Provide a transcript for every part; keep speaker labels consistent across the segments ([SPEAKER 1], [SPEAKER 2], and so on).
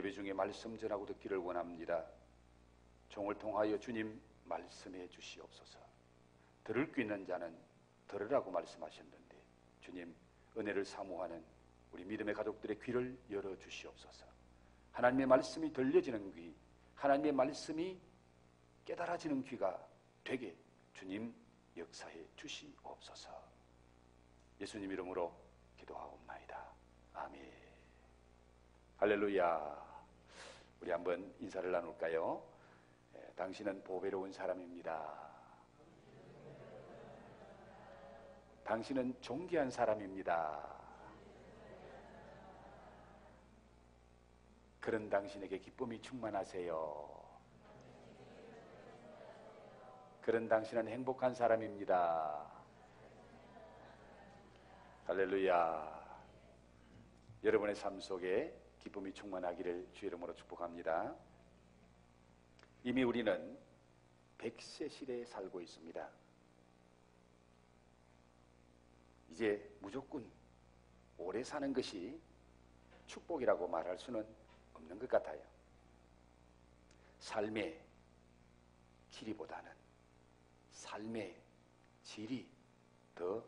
[SPEAKER 1] 예배 중에 말씀 전하고 듣기를 원합니다. 종을 통하여 주님 말씀해 주시옵소서. 들을 귀 있는 자는 들으라고 말씀하셨는데 주님 은혜를 사모하는 우리 믿음의 가족들의 귀를 열어 주시옵소서. 하나님의 말씀이 들려지는 귀, 하나님의 말씀이 깨달아지는 귀가 되게 주님 역사해 주시옵소서. 예수님 이름으로 기도하옵나이다. 아멘. 할렐루야. 우리 한번 인사를 나눌까요? 당신은 보배로운 사람입니다. 당신은 존귀한 사람입니다. 그런 당신에게 기쁨이 충만하세요. 그런 당신은 행복한 사람입니다. 할렐루야. 여러분의 삶 속에 기쁨이 충만하기를 주 이름으로 축복합니다. 이미 우리는 100세 시대에 살고 있습니다. 이제 무조건 오래 사는 것이 축복이라고 말할 수는 없는 것 같아요. 삶의 길이보다는 삶의 질이 더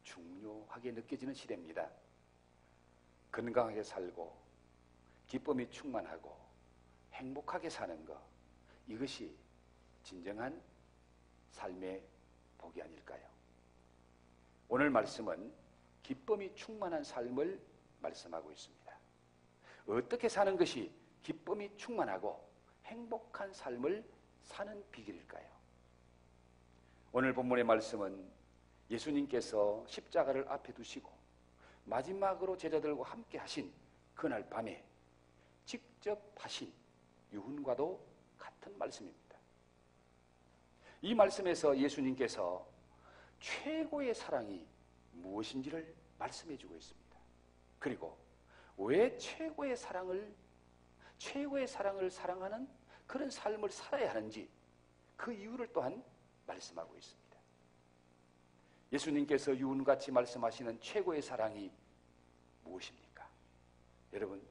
[SPEAKER 1] 중요하게 느껴지는 시대입니다. 건강하게 살고 기쁨이 충만하고 행복하게 사는 것, 이것이 진정한 삶의 복이 아닐까요? 오늘 말씀은 기쁨이 충만한 삶을 말씀하고 있습니다. 어떻게 사는 것이 기쁨이 충만하고 행복한 삶을 사는 비결일까요? 오늘 본문의 말씀은 예수님께서 십자가를 앞에 두시고 마지막으로 제자들과 함께 하신 그날 밤에 직접 하신 유훈과도 같은 말씀입니다. 이 말씀에서 예수님께서 최고의 사랑이 무엇인지를 말씀해 주고 있습니다. 그리고 왜 최고의 사랑을 사랑하는 그런 삶을 살아야 하는지 그 이유를 또한 말씀하고 있습니다. 예수님께서 유훈같이 말씀하시는 최고의 사랑이 무엇입니까? 여러분,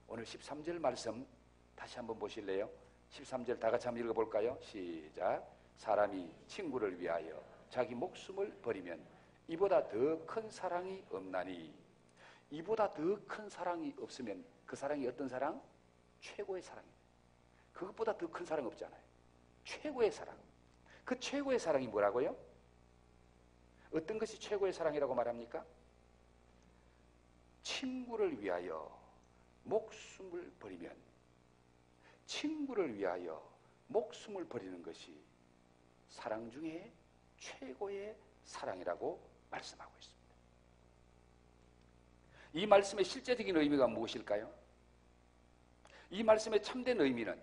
[SPEAKER 1] 오늘 13절 말씀 다시 한번 보실래요? 13절 다 같이 한번 읽어볼까요? 시작. 사람이 친구를 위하여 자기 목숨을 버리면 이보다 더 큰 사랑이 없나니. 이보다 더 큰 사랑이 없으면 그 사랑이 어떤 사랑? 최고의 사랑입니다. 그것보다 더 큰 사랑 없잖아요. 최고의 사랑. 그 최고의 사랑이 뭐라고요? 어떤 것이 최고의 사랑이라고 말합니까? 친구를 위하여 목숨을 버리면, 친구를 위하여 목숨을 버리는 것이 사랑 중에 최고의 사랑이라고 말씀하고 있습니다. 이 말씀의 실제적인 의미가 무엇일까요? 이 말씀의 참된 의미는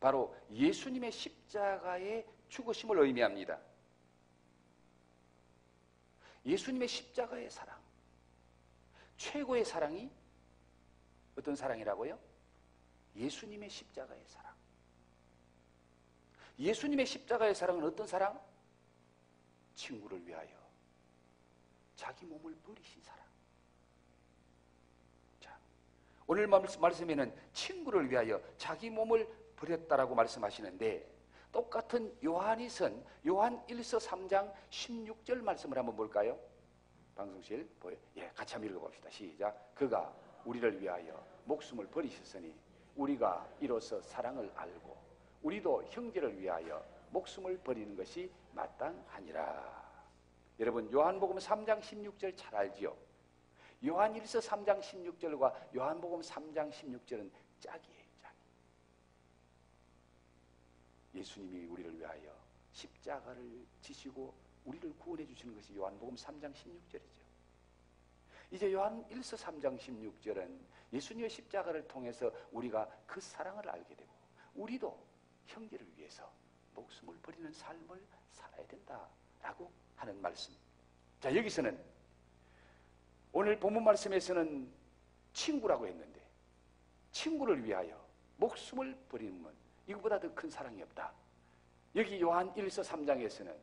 [SPEAKER 1] 바로 예수님의 십자가의 죽으심을 의미합니다. 예수님의 십자가의 사랑, 최고의 사랑이 어떤 사랑이라고요? 예수님의 십자가의 사랑. 예수님의 십자가의 사랑은 어떤 사랑? 친구를 위하여 자기 몸을 버리신 사랑. 자, 오늘 말씀에는 친구를 위하여 자기 몸을 버렸다라고 말씀하시는데, 똑같은 요한 1서 3장 16절 말씀을 한번 볼까요? 방송실 보여? 예, 같이 한번 읽어봅시다. 시작. 그가 우리를 위하여 목숨을 버리셨으니 우리가 이로써 사랑을 알고 우리도 형제를 위하여 목숨을 버리는 것이 마땅하니라. 여러분, 요한복음 3장 16절 잘 알지요? 요한 1서 3장 16절과 요한복음 3장 16절은 짝이에요. 짝. 예수님이 우리를 위하여 십자가를 지시고 우리를 구원해 주시는 것이 요한복음 3장 16절이죠. 이제 요한 1서 3장 16절은 예수님의 십자가를 통해서 우리가 그 사랑을 알게 되고 우리도 형제를 위해서 목숨을 버리는 삶을 살아야 된다라고 하는 말씀. 자, 여기서는 오늘 본문 말씀에서는 친구라고 했는데 친구를 위하여 목숨을 버리는 이거보다 더 큰 사랑이 없다. 여기 요한 1서 3장에서는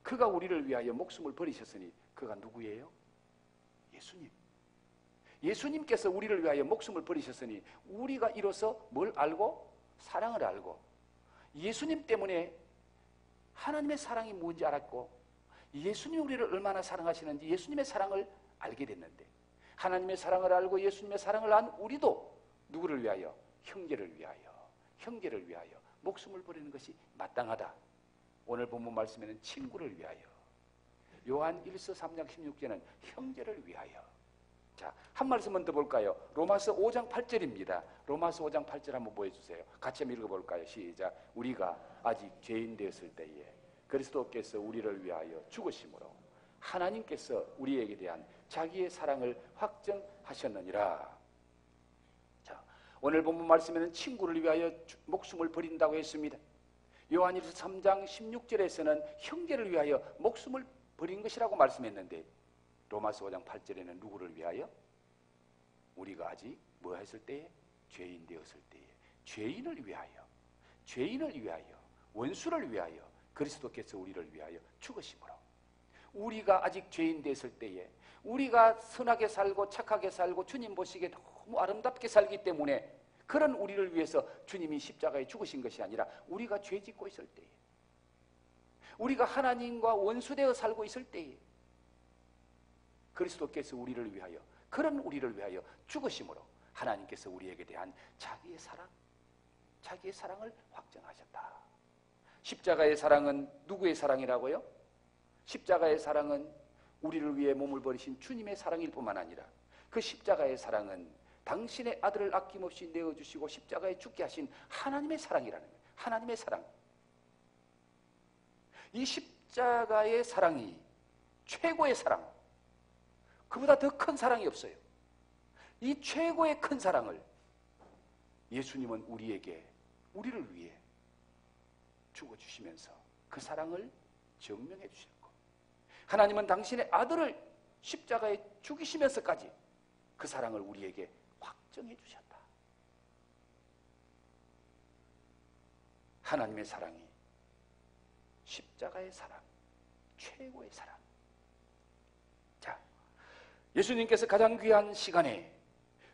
[SPEAKER 1] 그가 우리를 위하여 목숨을 버리셨으니 그가 누구예요? 예수님. 예수님께서 우리를 위하여 목숨을 버리셨으니 우리가 이로써 뭘 알고? 사랑을 알고, 예수님 때문에 하나님의 사랑이 뭔지 알았고, 예수님이 우리를 얼마나 사랑하시는지 예수님의 사랑을 알게 됐는데, 하나님의 사랑을 알고 예수님의 사랑을 안 우리도 누구를 위하여? 형제를 위하여 목숨을 버리는 것이 마땅하다. 오늘 본문 말씀에는 친구를 위하여, 요한 1서 3장 16절은 형제를 위하여. 자, 한 말씀만 더 볼까요? 로마서 5장 8절입니다. 로마서 5장 8절 한번 보여주세요. 같이 한번 읽어볼까요? 시작. 우리가 아직 죄인 되었을 때에 그리스도께서 우리를 위하여 죽으심으로 하나님께서 우리에게 대한 자기의 사랑을 확정하셨느니라. 자, 오늘 본문 말씀에는 친구를 위하여 목숨을 버린다고 했습니다. 요한일서 3장 16절에서는 형제를 위하여 목숨을 버린 것이라고 말씀했는데, 로마서 5장 8절에는 누구를 위하여? 우리가 아직 뭐 했을 때에? 죄인 되었을 때에, 죄인을 위하여, 원수를 위하여 그리스도께서 우리를 위하여 죽으심으로, 우리가 아직 죄인 되었을 때에, 우리가 선하게 살고 착하게 살고 주님 보시기에 너무 아름답게 살기 때문에 그런 우리를 위해서 주님이 십자가에 죽으신 것이 아니라, 우리가 죄 짓고 있을 때에, 우리가 하나님과 원수되어 살고 있을 때에 그리스도께서 우리를 위하여, 그런 우리를 위하여 죽으심으로 하나님께서 우리에게 대한 자기의 사랑을 확정하셨다. 십자가의 사랑은 누구의 사랑이라고요? 십자가의 사랑은 우리를 위해 몸을 버리신 주님의 사랑일 뿐만 아니라, 그 십자가의 사랑은 당신의 아들을 아낌없이 내어주시고 십자가에 죽게 하신 하나님의 사랑이라는 거예요. 하나님의 사랑. 이 십자가의 사랑이 최고의 사랑, 그보다 더 큰 사랑이 없어요. 이 최고의 큰 사랑을 예수님은 우리를 위해 죽어주시면서 그 사랑을 증명해 주시는 것. 하나님은 당신의 아들을 십자가에 죽이시면서까지 그 사랑을 우리에게 확정해 주셨다. 하나님의 사랑이 십자가의 사랑, 최고의 사랑. 자, 예수님께서 가장 귀한 시간에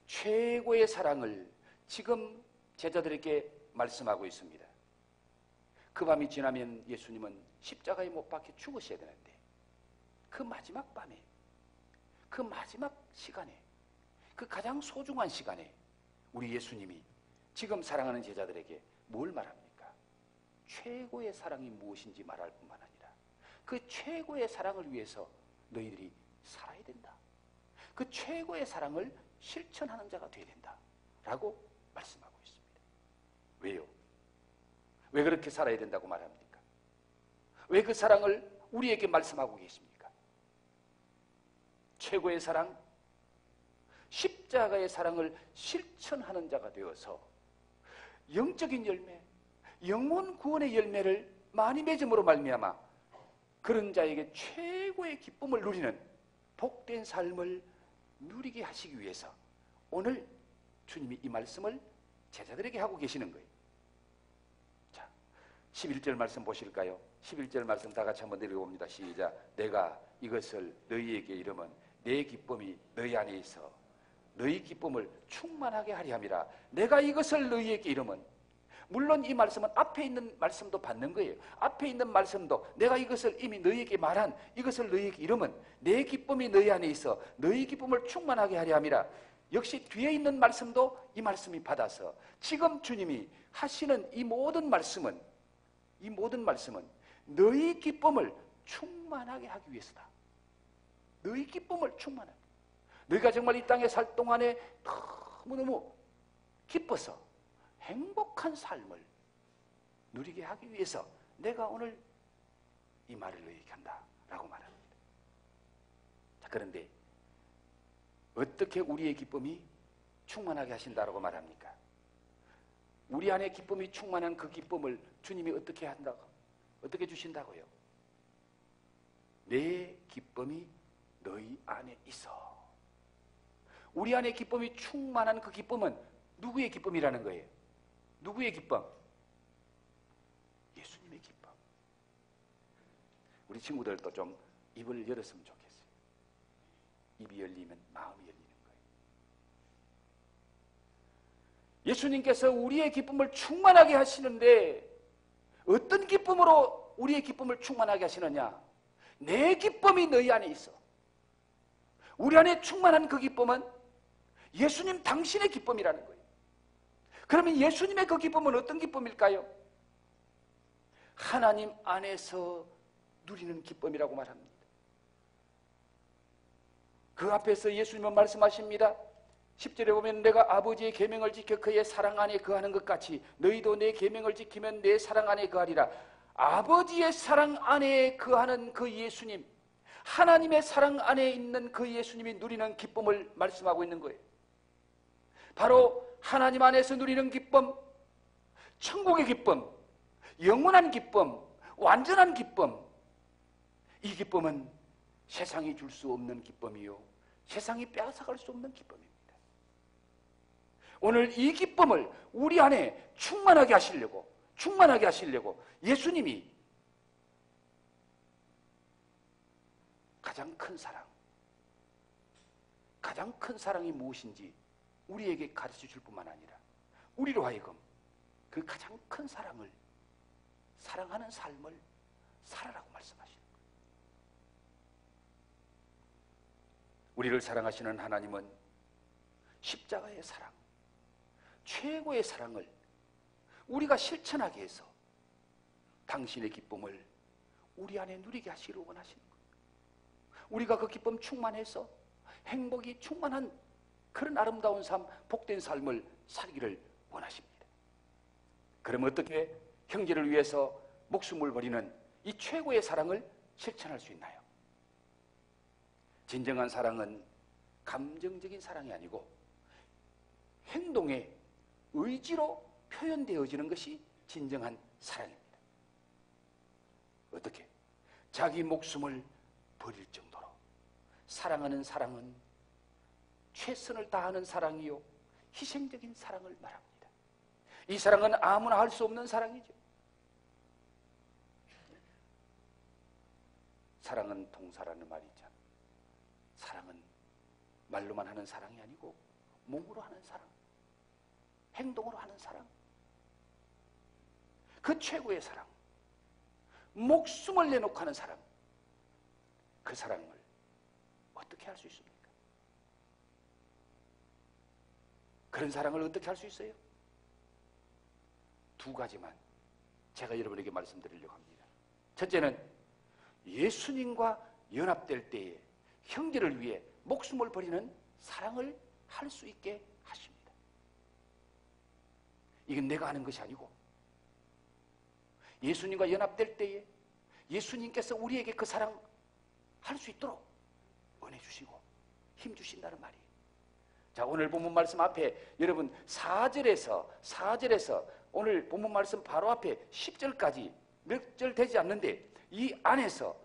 [SPEAKER 1] 최고의 사랑을 지금 제자들에게 말씀하고 있습니다. 그 밤이 지나면 예수님은 십자가에 못 박혀 죽으셔야 되는데, 그 마지막 밤에, 그 마지막 시간에, 그 가장 소중한 시간에 우리 예수님이 지금 사랑하는 제자들에게 뭘 말합니까? 최고의 사랑이 무엇인지 말할 뿐만 아니라 그 최고의 사랑을 위해서 너희들이 살아야 된다. 그 최고의 사랑을 실천하는 자가 되어야 된다 라고 말씀하고 있습니다. 왜요? 왜 그렇게 살아야 된다고 말합니까? 왜 그 사랑을 우리에게 말씀하고 계십니까? 최고의 사랑, 십자가의 사랑을 실천하는 자가 되어서 영적인 열매, 영혼 구원의 열매를 많이 맺음으로 말미암아 그런 자에게 최고의 기쁨을 누리는 복된 삶을 누리게 하시기 위해서 오늘 주님이 이 말씀을 제자들에게 하고 계시는 거예요. 자, 11절 말씀 보실까요? 11절 말씀 다 같이 한번 읽어봅니다. 시작. 내가 이것을 너희에게 이르면 내 기쁨이 너희 안에 있어 너희 기쁨을 충만하게 하리 함이라. 내가 이것을 너희에게 이르면, 물론 이 말씀은 앞에 있는 말씀도 받는 거예요. 앞에 있는 말씀도 내가 이것을 이미 너희에게 말한 이것을 너희에게 이르면 내 기쁨이 너희 안에 있어 너희 기쁨을 충만하게 하리 함이라. 역시 뒤에 있는 말씀도 이 말씀이 받아서 지금 주님이 하시는 이 모든 말씀은 너희 기쁨을 충만하게 하기 위해서다. 너희 기쁨을 충만하게. 너희가 정말 이 땅에 살 동안에 너무너무 기뻐서 행복한 삶을 누리게 하기 위해서 내가 오늘 이 말을 너희에게 한다 라고 말합니다. 자, 그런데 어떻게 우리의 기쁨이 충만하게 하신다라고 말합니까? 우리 안에 기쁨이 충만한 그 기쁨을 주님이 어떻게 한다고? 어떻게 주신다고요? 내 기쁨이 너희 안에 있어. 우리 안에 기쁨이 충만한 그 기쁨은 누구의 기쁨이라는 거예요? 누구의 기쁨? 예수님의 기쁨. 우리 친구들도 좀 입을 열었으면 좋겠어요. 입이 열리면 마음이 열리는 거예요. 예수님께서 우리의 기쁨을 충만하게 하시는데 어떤 기쁨으로 우리의 기쁨을 충만하게 하시느냐? 내 기쁨이 너희 안에 있어. 우리 안에 충만한 그 기쁨은 예수님 당신의 기쁨이라는 거예요. 그러면 예수님의 그 기쁨은 어떤 기쁨일까요? 하나님 안에서 누리는 기쁨이라고 말합니다. 그 앞에서 예수님은 말씀하십니다. 10절에 보면 내가 아버지의 계명을 지켜 그의 사랑 안에 거하는 것 같이 너희도 내 계명을 지키면 내 사랑 안에 거하리라. 아버지의 사랑 안에 거하는 그 예수님, 하나님의 사랑 안에 있는 그 예수님이 누리는 기쁨을 말씀하고 있는 거예요. 바로 하나님 안에서 누리는 기쁨, 천국의 기쁨, 영원한 기쁨, 완전한 기쁨. 이 기쁨은 세상이 줄 수 없는 기쁨이요, 세상이 빼앗아갈 수 없는 기쁨입니다. 오늘 이 기쁨을 우리 안에 충만하게 하시려고 예수님이 가장 큰 사랑이 무엇인지 우리에게 가르쳐 줄 뿐만 아니라 우리로 하여금 그 가장 큰 사랑을, 사랑하는 삶을 살아라고 말씀하시는 거예요. 우리를 사랑하시는 하나님은 십자가의 사랑, 최고의 사랑을 우리가 실천하게 해서 당신의 기쁨을 우리 안에 누리게 하시기를 원하시는 거예요. 우리가 그 기쁨 충만해서 행복이 충만한 그런 아름다운 삶, 복된 삶을 살기를 원하십니다. 그럼 어떻게 형제를 위해서 목숨을 버리는 이 최고의 사랑을 실천할 수 있나요? 진정한 사랑은 감정적인 사랑이 아니고 행동의 의지로 표현되어지는 것이 진정한 사랑입니다. 어떻게? 자기 목숨을 버릴 정도로 사랑하는 사랑은 최선을 다하는 사랑이요, 희생적인 사랑을 말합니다. 이 사랑은 아무나 할 수 없는 사랑이죠. 사랑은 동사라는 말이 있잖아요. 사랑은 말로만 하는 사랑이 아니고 몸으로 하는 사랑, 행동으로 하는 사랑, 그 최고의 사랑, 목숨을 내놓고 하는 사랑, 그 사랑을 어떻게 할 수 있습니까? 그런 사랑을 어떻게 할 수 있어요? 두 가지만 제가 여러분에게 말씀드리려고 합니다. 첫째는 예수님과 연합될 때에 형제를 위해 목숨을 버리는 사랑을 할 수 있게 하십니다. 이건 내가 하는 것이 아니고 예수님과 연합될 때에 예수님께서 우리에게 그 사랑 할 수 있도록 은혜 주시고 힘 주신다는 말이에요. 자, 오늘 본문 말씀 앞에 여러분 4절에서 오늘 본문 말씀 바로 앞에 10절까지 몇 절 되지 않는데 이 안에서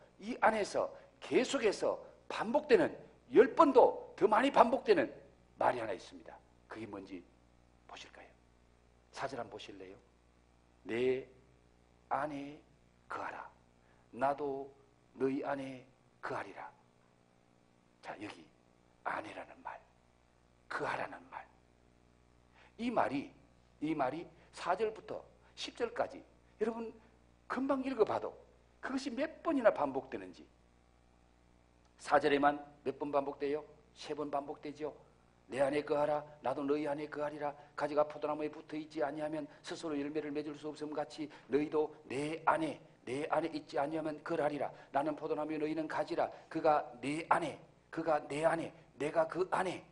[SPEAKER 1] 계속해서 반복되는 10번도 더 많이 반복되는 말이 하나 있습니다. 그게 뭔지 보실까요? 4절 한번 보실래요? 내 안에 거하라. 나도 너희 안에 거하리라. 자, 여기 안에라는 말, 거하라는 말. 이 말이 4절부터 10절까지 여러분 금방 읽어봐도 그것이 몇 번이나 반복되는지. 4절에만 몇 번 반복돼요? 3번 반복되죠. 내 안에 거하라. 나도 너희 안에 거하리라. 가지가 포도나무에 붙어있지 아니하면 스스로 열매를 맺을 수 없음 같이 너희도 내 안에 있지 아니하면 거하리라. 나는 포도나무에 너희는 가지라. 그가 내 안에, 내가 그 안에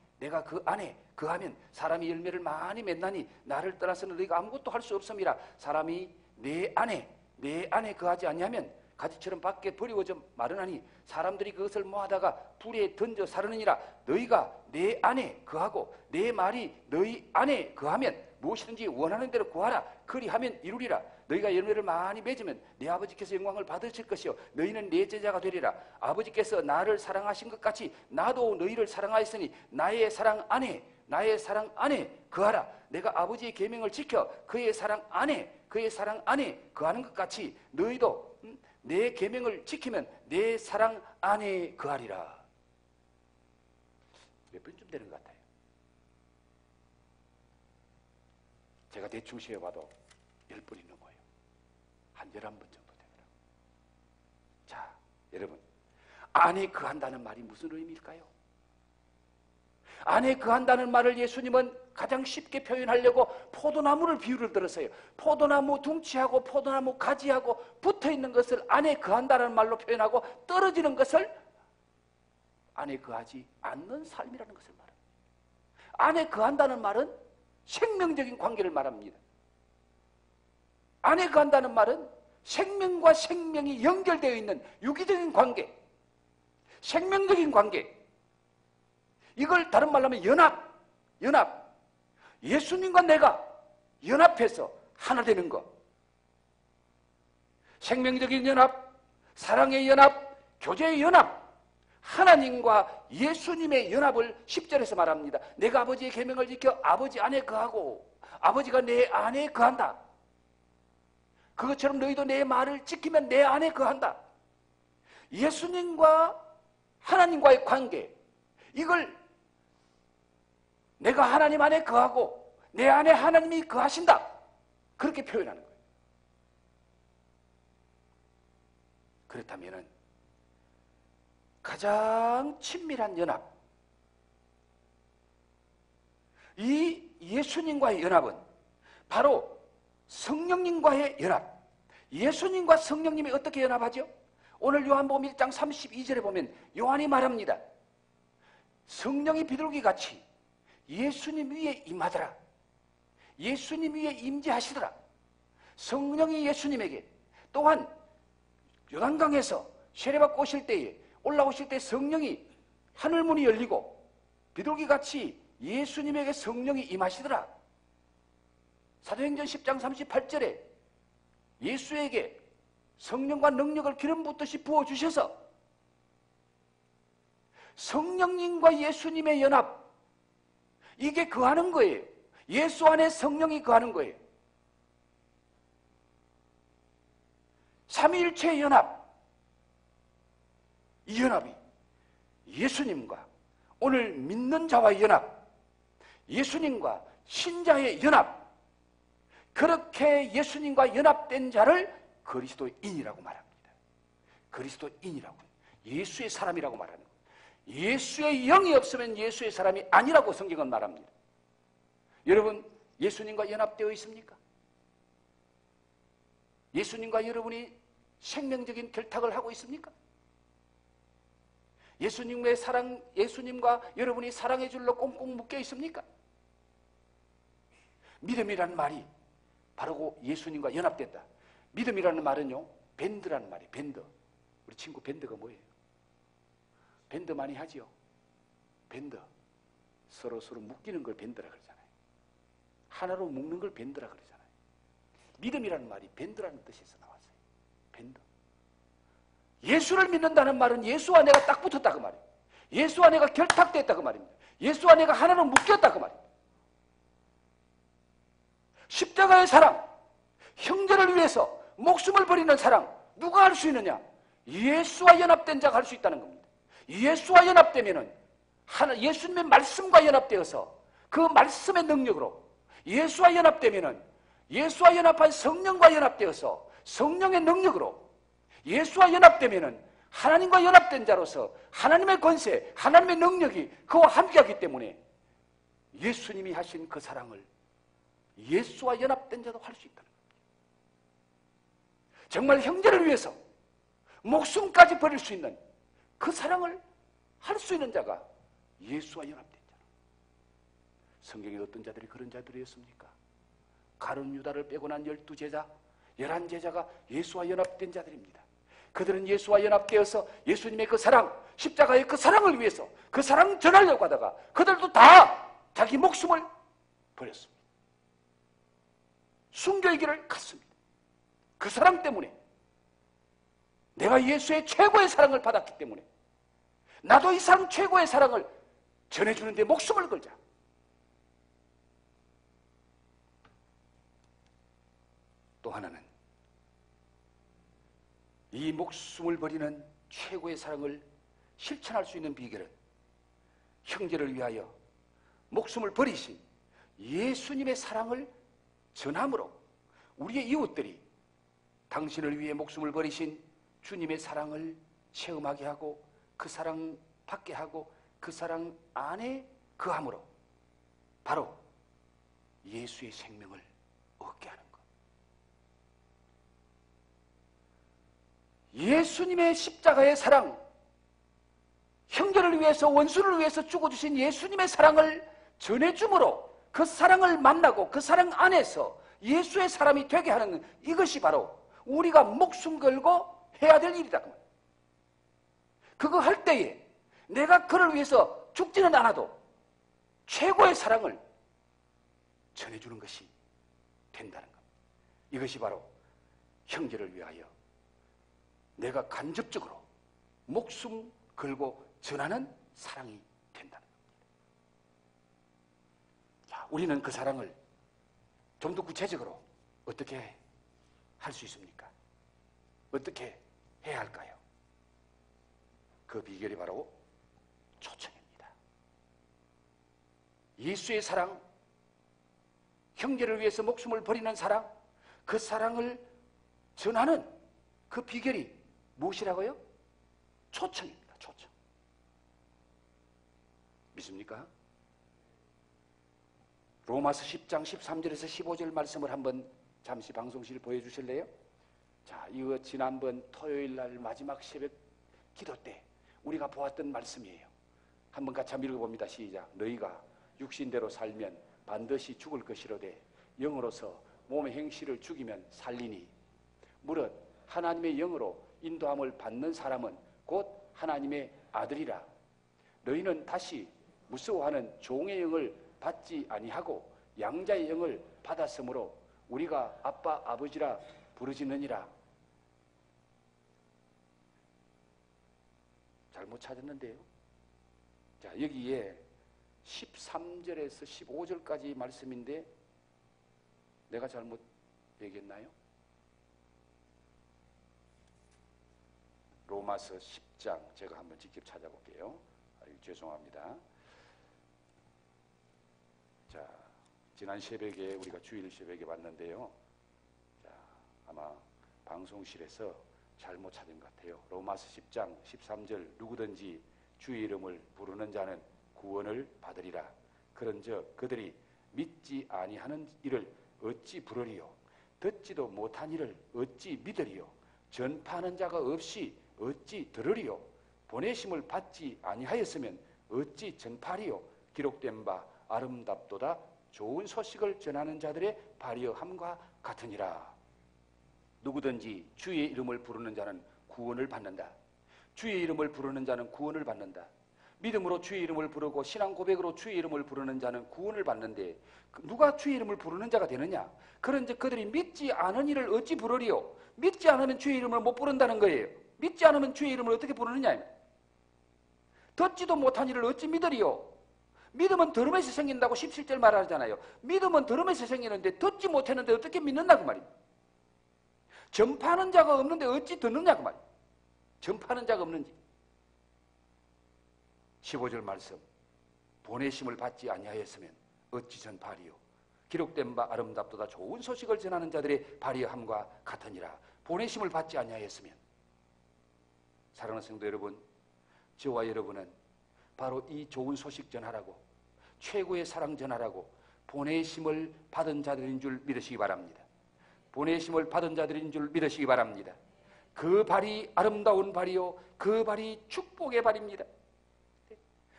[SPEAKER 1] 거하면 사람이 열매를 많이 맺나니 나를 떠나서는 너희가 아무것도 할 수 없음이라. 사람이 내 안에 거하지 아니하면 가지처럼 밖에 버리워져 마르나니 사람들이 그것을 모아다가 불에 던져 사르느니라. 너희가 내 안에 거하고 내 말이 너희 안에 거하면 무엇이든지 원하는 대로 구하라. 그리하면 이루리라. 너희가 열매를 많이 맺으면 내 아버지께서 영광을 받으실 것이요 너희는 내 제자가 되리라. 아버지께서 나를 사랑하신 것 같이 나도 너희를 사랑하였으니 나의 사랑 안에 거하라. 내가 아버지의 계명을 지켜 그의 사랑 안에 거하는 것 같이 너희도 내 계명을 지키면 내 사랑 안에 거하리라. 몇 번쯤 되는 것 같아요? 제가 대충 세어봐도 10번이 넘어요. 한 11번 정도 되더라고요. 자, 여러분, 안에 거한다는 말이 무슨 의미일까요? 안에 거한다는 말을 예수님은 가장 쉽게 표현하려고 포도나무를 비유를 들었어요. 포도나무 둥치하고 포도나무 가지하고 붙어있는 것을 안에 거한다는 말로 표현하고 떨어지는 것을 안에 거하지 않는 삶이라는 것을 말합니다. 안에 거한다는 말은 생명적인 관계를 말합니다. 안에 거한다는 말은 생명과 생명이 연결되어 있는 유기적인 관계, 생명적인 관계, 이걸 다른 말로 하면 연합. 예수님과 내가 연합해서 하나 되는 것. 생명적인 연합, 사랑의 연합, 교제의 연합, 하나님과 예수님의 연합을 10절에서 말합니다. 내가 아버지의 계명을 지켜 아버지 안에 거하고 아버지가 내 안에 거한다. 그것처럼 너희도 내 말을 지키면 내 안에 거한다. 예수님과 하나님과의 관계, 이걸 내가 하나님 안에 거하고 내 안에 하나님이 거하신다, 그렇게 표현하는 거예요. 그렇다면 가장 친밀한 연합, 이 예수님과의 연합은 바로 성령님과의 연합. 예수님과 성령님이 어떻게 연합하죠? 오늘 요한복음 1장 32절에 보면 요한이 말합니다. 성령이 비둘기같이 예수님 위에 임하더라. 예수님 위에 임재하시더라. 성령이 예수님에게, 또한 요단강에서 세례받고 오실 때에, 올라오실 때 성령이 하늘문이 열리고 비둘기같이 예수님에게 성령이 임하시더라. 사도행전 10장 38절에 예수에게 성령과 능력을 기름 붓듯이 부어주셔서 성령님과 예수님의 연합, 이게 거하는 거예요. 예수 안에 성령이 거하는 거예요. 삼위일체의 연합, 이 연합이 예수님과 오늘 믿는 자와의 연합, 예수님과 신자의 연합, 그렇게 예수님과 연합된 자를 그리스도인이라고 말합니다. 그리스도인이라고, 예수의 사람이라고 말하는 거예요. 예수의 영이 없으면 예수의 사람이 아니라고 성경은 말합니다. 여러분, 예수님과 연합되어 있습니까? 예수님과 여러분이 생명적인 결탁을 하고 있습니까? 예수님과 여러분이 사랑의 줄로 꽁꽁 묶여 있습니까? 믿음이라는 말이 바로 예수님과 연합됐다. 믿음이라는 말은요, 밴드라는 말이에요. 밴드. 우리 친구 밴드가 뭐예요? 밴드 많이 하지요? 밴드. 서로 묶이는 걸 밴드라 그러잖아요. 하나로 묶는 걸 밴드라 그러잖아요. 믿음이라는 말이 밴드라는 뜻에서 나왔어요. 밴드. 예수를 믿는다는 말은 예수와 내가 딱 붙었다 그 말이에요. 예수와 내가 결탁됐다 그 말입니다. 예수와 내가 하나로 묶였다 그 말입니다. 십자가의 사랑, 형제를 위해서 목숨을 버리는 사랑, 누가 할 수 있느냐? 예수와 연합된 자가 할 수 있다는 겁니다. 예수와 연합되면은 예수님의 말씀과 연합되어서 그 말씀의 능력으로, 예수와 연합되면은 예수와 연합한 성령과 연합되어서 성령의 능력으로, 예수와 연합되면은 하나님과 연합된 자로서 하나님의 권세, 하나님의 능력이 그와 함께하기 때문에 예수님이 하신 그 사랑을 예수와 연합된 자도 할 수 있다는 겁니다. 정말 형제를 위해서 목숨까지 버릴 수 있는 그 사랑을 할 수 있는 자가 예수와 연합된 자. 성경에 어떤 자들이 그런 자들이었습니까? 가룟 유다를 빼고 난 12제자, 11제자가 예수와 연합된 자들입니다. 그들은 예수와 연합되어서 예수님의 그 사랑, 십자가의 그 사랑을 위해서 그 사랑 전하려고 하다가 그들도 다 자기 목숨을 버렸습니다. 순교의 길을 갔습니다. 그 사랑 때문에, 내가 예수의 최고의 사랑을 받았기 때문에 나도 이 사람 최고의 사랑을 전해주는 데 목숨을 걸자. 또 하나는 이 목숨을 버리는 최고의 사랑을 실천할 수 있는 비결은 형제를 위하여 목숨을 버리신 예수님의 사랑을 전함으로 우리의 이웃들이 당신을 위해 목숨을 버리신 주님의 사랑을 체험하게 하고 그 사랑 받게 하고 그 사랑 안에 거함으로 바로 예수의 생명을 얻게 하는 것. 예수님의 십자가의 사랑, 형제를 위해서 원수를 위해서 죽어주신 예수님의 사랑을 전해줌으로 그 사랑을 만나고 그 사랑 안에서 예수의 사람이 되게 하는 이것이 바로 우리가 목숨 걸고 해야 될 일이다. 그거 할 때에 내가 그를 위해서 죽지는 않아도 최고의 사랑을 전해주는 것이 된다는 것. 이것이 바로 형제를 위하여 내가 간접적으로 목숨 걸고 전하는 사랑이 된다는 겁니다. 자, 우리는 그 사랑을 좀 더 구체적으로 어떻게 할 수 있습니까? 어떻게 해야 할까요? 그 비결이 바로 초청입니다. 예수의 사랑, 형제를 위해서 목숨을 버리는 사랑, 그 사랑을 전하는 그 비결이 무엇이라고요? 초청입니다. 초청. 믿습니까? 로마서 10장 13절에서 15절 말씀을 한번 잠시 방송실 보여주실래요? 자, 이거 지난번 토요일 날 마지막 새벽 기도 때 우리가 보았던 말씀이에요. 한번 같이 한번 읽어봅니다. 시작. 너희가 육신대로 살면 반드시 죽을 것이로되 영으로서 몸의 행실을 죽이면 살리니 무릇 하나님의 영으로 인도함을 받는 사람은 곧 하나님의 아들이라. 너희는 다시 무서워하는 종의 영을 받지 아니하고 양자의 영을 받았으므로 우리가 아빠 아버지라 부르짖느니라. 잘못 찾았는데요. 자, 여기에 13절에서 15절까지 말씀인데 내가 잘못 얘기했나요? 로마서 10장 제가 한번 직접 찾아볼게요. 죄송합니다. 자, 지난 새벽에 우리가 주일 새벽에 봤는데요. 자, 아마 방송실에서 잘못 찾은 것 같아요. 로마서 10장 13절 누구든지 주의 이름을 부르는 자는 구원을 받으리라. 그런즉 그들이 믿지 아니하는 이를 어찌 부르리요? 듣지도 못한 이를 어찌 믿으리요? 전파하는 자가 없이 어찌 들으리요? 보내심을 받지 아니하였으면 어찌 전파리요? 기록된 바 아름답도다 좋은 소식을 전하는 자들의 발휘함과 같으니라. 누구든지 주의 이름을 부르는 자는 구원을 받는다. 주의 이름을 부르는 자는 구원을 받는다. 믿음으로 주의 이름을 부르고 신앙 고백으로 주의 이름을 부르는 자는 구원을 받는데 누가 주의 이름을 부르는 자가 되느냐? 그런즉 그들이 믿지 않은 이를 어찌 부르리요? 믿지 않으면 주의 이름을 못 부른다는 거예요. 믿지 않으면 주의 이름을 어떻게 부르느냐? 듣지도 못한 이를 어찌 믿으리요? 믿음은 들음에서 생긴다고 17절 말하잖아요. 믿음은 들음에서 생기는데 듣지 못했는데 어떻게 믿는다고 말입니다. 전파하는 자가 없는데 어찌 듣느냐고 말입니다. 전파하는 자가 없는지. 15절 말씀. 보내심을 받지 아니하였으면 어찌 전파하리요? 기록된 바 아름답도다 좋은 소식을 전하는 자들의 발휘함과 같으니라. 보내심을 받지 아니하였으면. 사랑하는 성도 여러분, 저와 여러분은 바로 이 좋은 소식 전하라고, 최고의 사랑 전하라고 보내심을 받은 자들인 줄 믿으시기 바랍니다. 보내심을 받은 자들인 줄 믿으시기 바랍니다. 그 발이 아름다운 발이요, 그 발이 축복의 발입니다.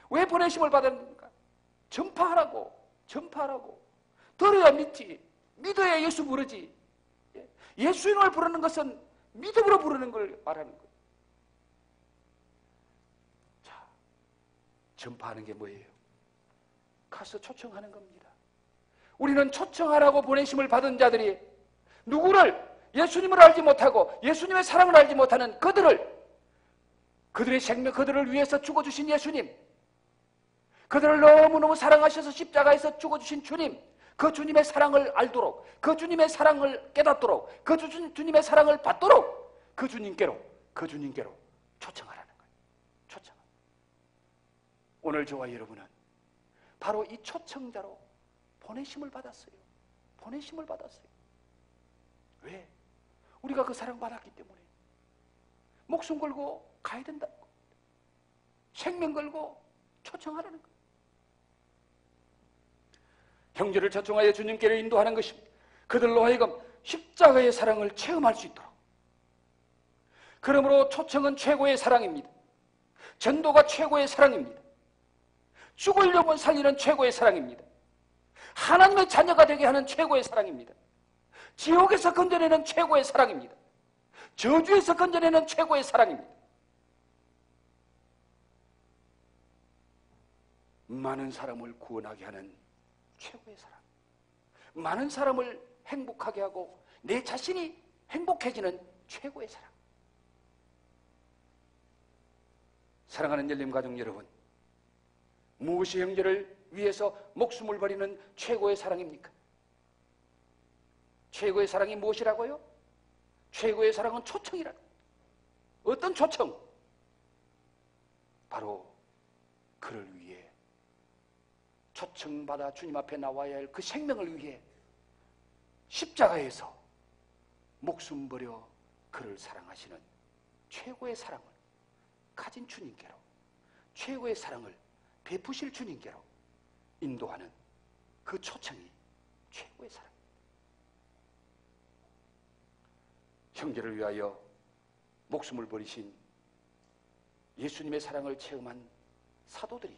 [SPEAKER 1] 왜 보내심을 받았는가? 전파하라고, 전파하라고. 들어야 믿지, 믿어야 예수 부르지. 예수 이름을 부르는 것은 믿음으로 부르는 걸 말하는 거예요. 자, 전파하는 게 뭐예요? 가서 초청하는 겁니다. 우리는 초청하라고 보내심을 받은 자들이 누구를 예수님을 알지 못하고 예수님의 사랑을 알지 못하는 그들의 생명, 그들을 위해서 죽어주신 예수님, 그들을 너무너무 사랑하셔서 십자가에서 죽어주신 주님, 그 주님의 사랑을 알도록, 그 주님의 사랑을 깨닫도록, 그 주님의 사랑을 받도록 그 주님께로 초청하라는 거예요. 초청. 오늘 저와 여러분은 바로 이 초청자로 보내심을 받았어요. 보내심을 받았어요. 왜? 우리가 그 사랑받았기 때문에 목숨 걸고 가야 된다는 겁니다. 생명 걸고 초청하라는 겁니다. 형제를 초청하여 주님께로 인도하는 것입니다. 그들로 하여금 십자가의 사랑을 체험할 수 있도록. 그러므로 초청은 최고의 사랑입니다. 전도가 최고의 사랑입니다. 죽을 영혼 살리는 최고의 사랑입니다. 하나님의 자녀가 되게 하는 최고의 사랑입니다. 지옥에서 건져내는 최고의 사랑입니다. 저주에서 건져내는 최고의 사랑입니다. 많은 사람을 구원하게 하는 최고의 사랑. 많은 사람을 행복하게 하고 내 자신이 행복해지는 최고의 사랑. 사랑하는 열림 가족 여러분, 무엇이 형제를 위해서 목숨을 버리는 최고의 사랑입니까? 최고의 사랑이 무엇이라고요? 최고의 사랑은 초청이라고. 어떤 초청? 바로 그를 위해 초청받아 주님 앞에 나와야 할 그 생명을 위해 십자가에서 목숨 버려 그를 사랑하시는 최고의 사랑을 가진 주님께로, 최고의 사랑을 베푸실 주님께로 인도하는 그 초청이 최고의 사랑. 형제를 위하여 목숨을 버리신 예수님의 사랑을 체험한 사도들이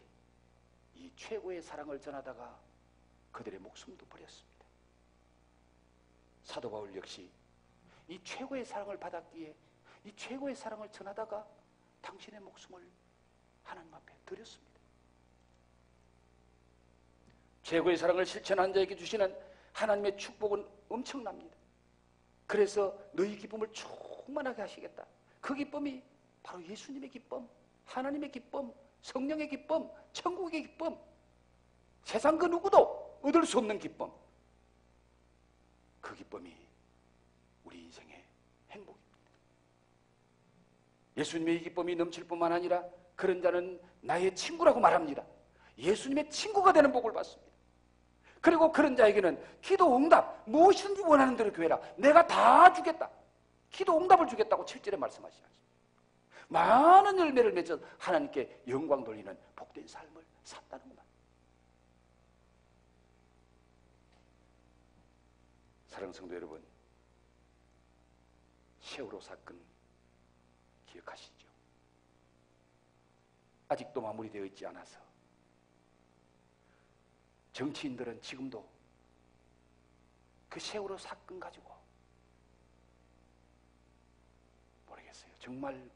[SPEAKER 1] 이 최고의 사랑을 전하다가 그들의 목숨도 버렸습니다. 사도 바울 역시 이 최고의 사랑을 받았기에 이 최고의 사랑을 전하다가 당신의 목숨을 하나님 앞에 드렸습니다. 최고의 사랑을 실천한 자에게 주시는 하나님의 축복은 엄청납니다. 그래서 너희 기쁨을 충만하게 하시겠다. 그 기쁨이 바로 예수님의 기쁨, 하나님의 기쁨, 성령의 기쁨, 천국의 기쁨, 세상 그 누구도 얻을 수 없는 기쁨. 그 기쁨이 우리 인생의 행복입니다. 예수님의 이 기쁨이 넘칠 뿐만 아니라 그런 자는 나의 친구라고 말합니다. 예수님의 친구가 되는 복을 받습니다. 그리고 그런 자에게는 기도 응답, 무엇이든지 원하는 대로 구해라. 내가 다 주겠다. 기도 응답을 주겠다고 7절에 말씀하시지 않습니까? 많은 열매를 맺어 하나님께 영광 돌리는 복된 삶을 산다는구나. 사랑하는 성도 여러분, 세월호 사건 기억하시죠? 아직도 마무리되어 있지 않아서 정치인들은 지금도 그 세월호 사건 가지고 모르겠어요. 정말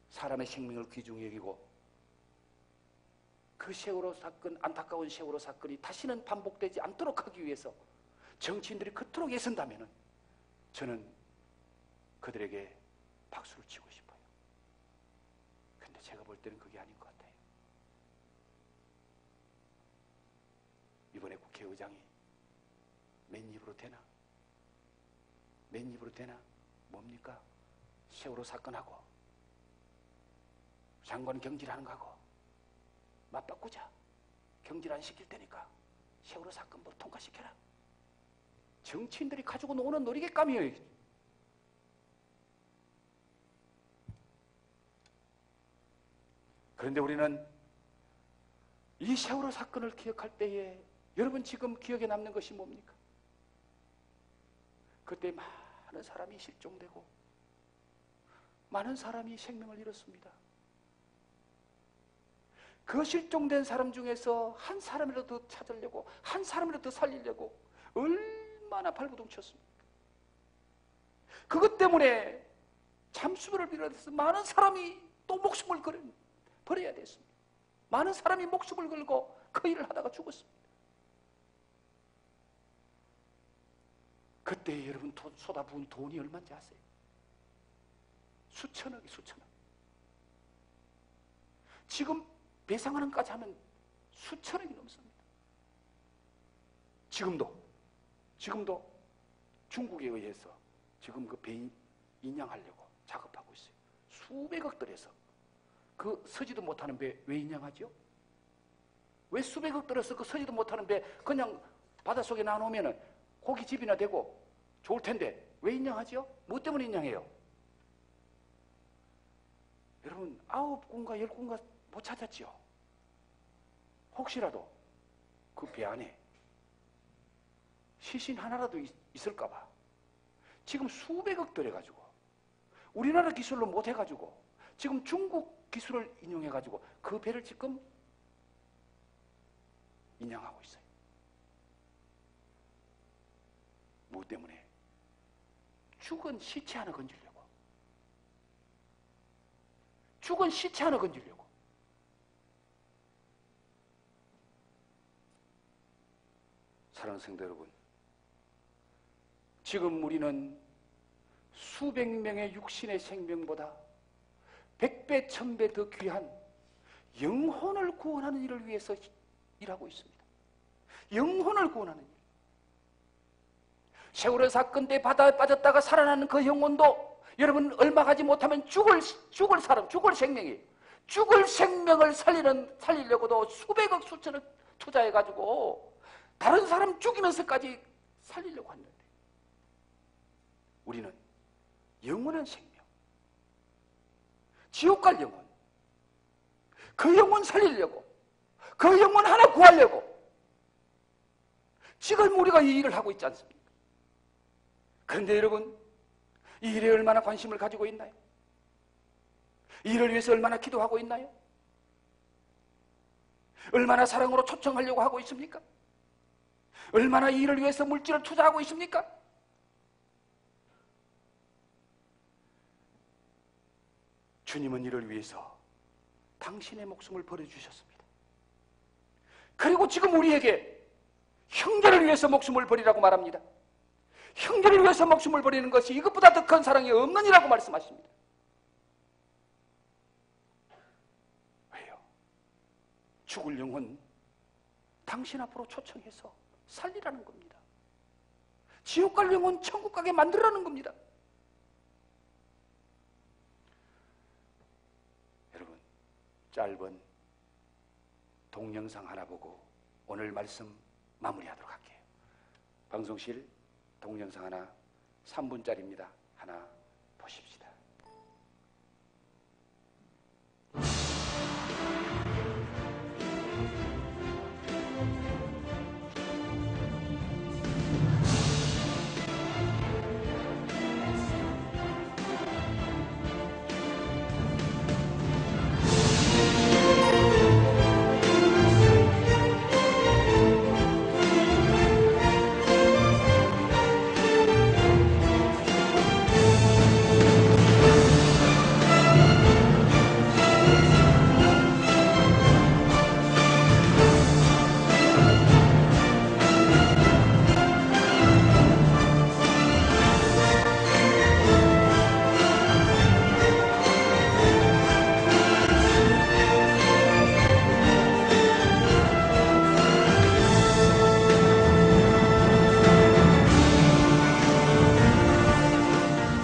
[SPEAKER 1] 사람의 생명을 귀중히 여기고 그 세월호 사건, 안타까운 세월호 사건이 다시는 반복되지 않도록 하기 위해서 정치인들이 그토록 애쓴다면 저는 그들에게 박수를 치고 싶어요. 근데 제가 볼 때는 그게 아닌 것 같아요. 이번에 국회의장이 맨입으로 되나? 맨입으로 되나? 뭡니까? 세월호 사건하고 장관 경질하는 거하고 맞바꾸자. 경질 안 시킬 테니까 세월호 사건 뭐 통과시켜라. 정치인들이 가지고 노는 놀이개감이에요. 그런데 우리는 이 세월호 사건을 기억할 때에 여러분 지금 기억에 남는 것이 뭡니까? 그때 많은 사람이 실종되고 많은 사람이 생명을 잃었습니다. 그 실종된 사람 중에서 한 사람이라도 더 찾으려고, 한 사람이라도 더 살리려고 얼마나 발버둥쳤습니까? 그것 때문에 잠수부를 비롯해서 많은 사람이 또 목숨을 버려야 됐습니다. 많은 사람이 목숨을 걸고 그 일을 하다가 죽었습니다. 그때 여러분 쏟아부은 돈이 얼마인지 아세요? 수천억이 수천억. 지금 배상하는 것까지 하면 수천억이 넘습니다. 지금도 중국에 의해서 지금 그 배 인양하려고 작업하고 있어요. 수백억 들여서. 그 서지도 못하는 배 왜 인양하죠? 왜 수백억 들여서 그 서지도 못하는 배 그냥 바닷속에 놔놓으면 고깃집이나 되고 좋을 텐데 왜 인양하죠? 뭐 때문에 인양해요? 여러분 9군가 10군가 못 찾았죠? 혹시라도 그 배 안에 시신 하나라도 있을까 봐 지금 수백억 들여가지고 우리나라 기술로 못 해가지고 지금 중국 기술을 인용해가지고 그 배를 지금 인양하고 있어요. 뭐 때문에? 죽은 시체 하나 건지려고. 죽은 시체 하나 건지려고. 사랑하는 성도 여러분, 지금 우리는 수백 명의 육신의 생명보다 100배, 1000배 더 귀한 영혼을 구원하는 일을 위해서 일하고 있습니다. 영혼을 구원하는 일. 세월호 사건 때 바다에 빠졌다가 살아나는 그 영혼도 여러분 얼마 가지 못하면 죽을 사람, 죽을 생명이 죽을 생명을 살리려고도 수백억 수천억 투자해가지고 다른 사람 죽이면서까지 살리려고 하는데 우리는 영원한 생명, 지옥 갈 영혼, 그 영혼 살리려고, 그 영혼 하나 구하려고 지금 우리가 이 일을 하고 있지 않습니까? 그런데 여러분, 이 일에 얼마나 관심을 가지고 있나요? 이 일을 위해서 얼마나 기도하고 있나요? 얼마나 사랑으로 초청하려고 하고 있습니까? 얼마나 이 일을 위해서 물질을 투자하고 있습니까? 주님은 이를 위해서 당신의 목숨을 버려주셨습니다. 그리고 지금 우리에게 형제를 위해서 목숨을 버리라고 말합니다. 형제를 위해서 목숨을 버리는 것이 이것보다 더 큰 사랑이 없느니라고 말씀하십니다. 왜요? 죽을 영혼 당신 앞으로 초청해서 살리라는 겁니다. 지옥 갈 영혼 천국 가게 만들라는 겁니다. 여러분, 짧은 동영상 하나 보고 오늘 말씀 마무리하도록 할게요. 방송실 동영상 하나 3분짜리입니다. 하나 보십시다.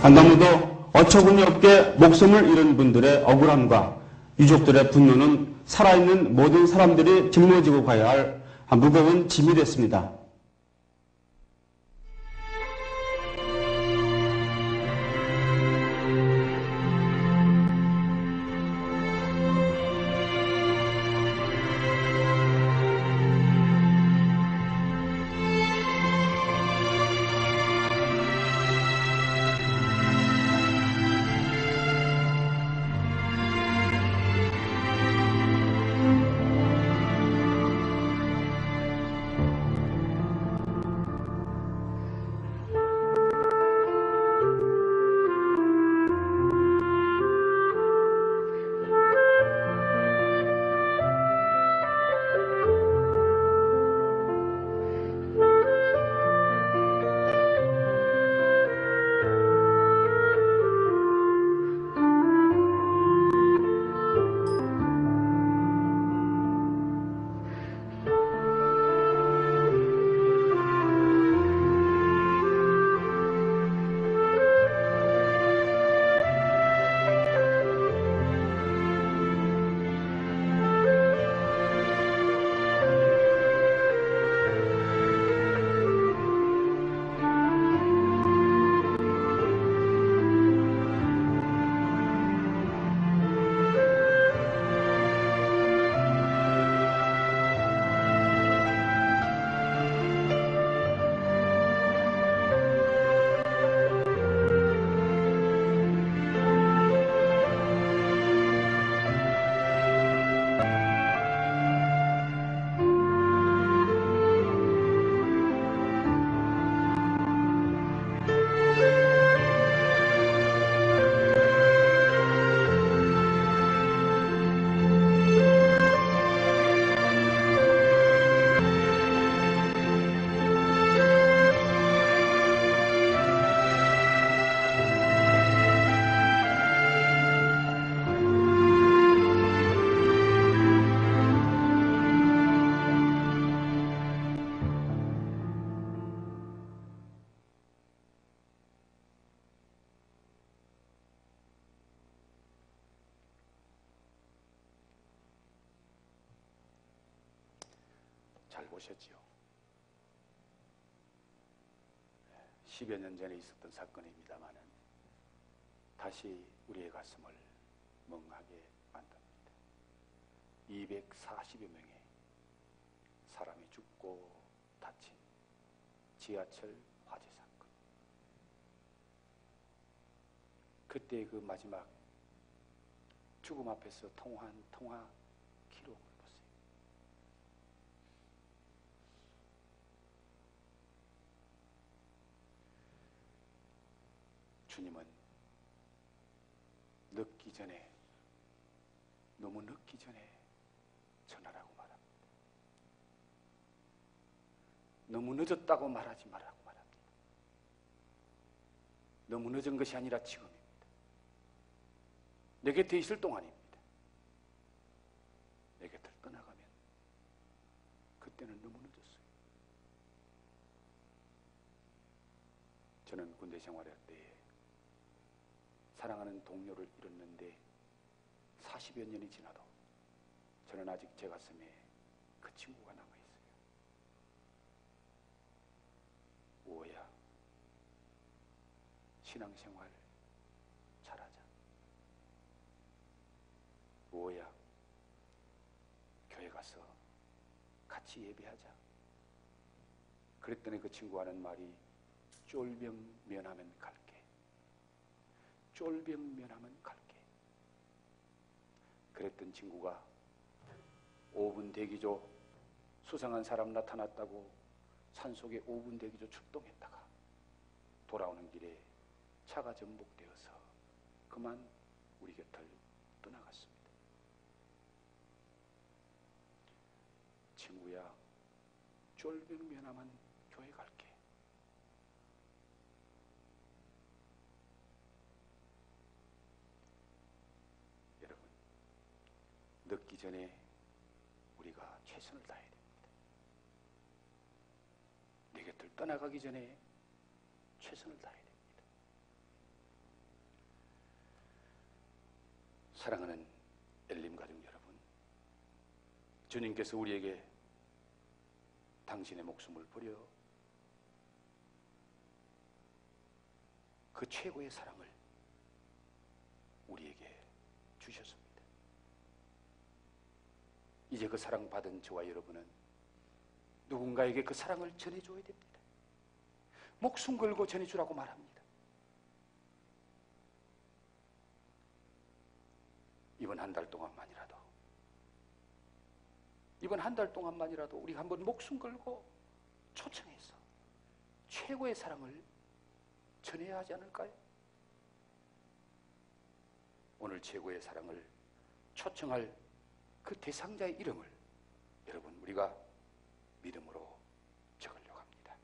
[SPEAKER 2] 한나무도 어처구니 없게 목숨을 잃은 분들의 억울함과 유족들의 분노는 살아있는 모든 사람들이 짊어지고 가야 할 무거운 짐이 됐습니다.
[SPEAKER 1] 잘 보셨지요? 10여 년 전에 있었던 사건입니다마는 다시 우리의 가슴을 멍하게 만듭니다. 240여 명의 사람이 죽고 다친 지하철 화재 사건. 그때 그 마지막 죽음 앞에서 통화한 통화 기록을 보세요. 주님은 늦기 전에, 너무 늦기 전에 전하라고 말합니다. 너무 늦었다고 말하지 말라고 말합니다. 너무 늦은 것이 아니라 지금입니다. 내 곁에 있을 동안입니다. 내 곁을 떠나가면 그때는 너무 늦었어요. 저는 군대 생활할 때에 사랑하는 동료를 잃었는데 40여 년이 지나도 저는 아직 제 가슴에 그 친구가 남아있어요. 오호야, 신앙생활 잘하자. 오호야, 교회 가서 같이 예배하자. 그랬더니 그 친구가 하는 말이 쫄병면하면 갈게. 쫄병면하면 갈게. 그랬던 친구가 5분 대기조 수상한 사람 나타났다고 산속에 5분 대기조 출동했다가 돌아오는 길에 차가 전복되어서 그만 우리 곁을 떠나갔습니다. 친구야, 쫄병면하면 교회 갈게. 여러분, 늦기 전에 우리가 최선을 다해야 됩니다. 내 곁을 떠나가기 전에 최선을 다해야 됩니다. 사랑하는 엘림 가족 여러분, 주님께서 우리에게 당신의 목숨을 버려 그 최고의 사랑을 우리에게 주셨습니다. 이제 그 사랑받은 저와 여러분은 누군가에게 그 사랑을 전해줘야 됩니다. 목숨 걸고 전해주라고 말합니다. 이번 한 달 동안만이라도 우리가 한번 목숨 걸고 초청해서 최고의 사랑을 전해야 하지 않을까요? 오늘 최고의 사랑을 초청할 그 대상자의 이름을 여러분 우리가 믿음으로 적으려고 합니다.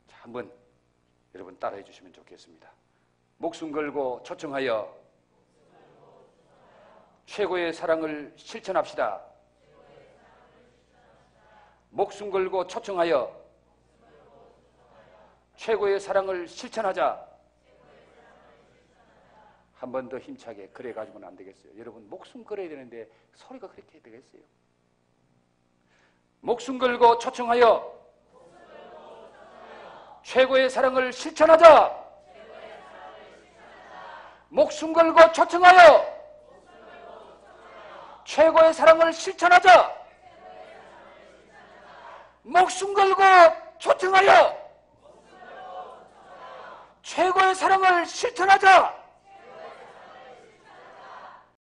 [SPEAKER 1] 자, 한번 여러분 따라해 주시면 좋겠습니다. 목숨 걸고 초청하여 최고의 사랑을 실천합시다. 목숨 걸고 초청하여 최고의 사랑을 실천하자. 한 번 더 힘차게. 그래 가지고는 안 되겠어요. 여러분 목숨 걸어야 되는데 소리가 그렇게 되겠어요? 목숨 걸고 초청하여 최고의 사랑을 실천하자. 목숨 걸고 초청하여 최고의 사랑을 실천하자. 목숨 걸고 초청하여 최고의 사랑을 실천하자.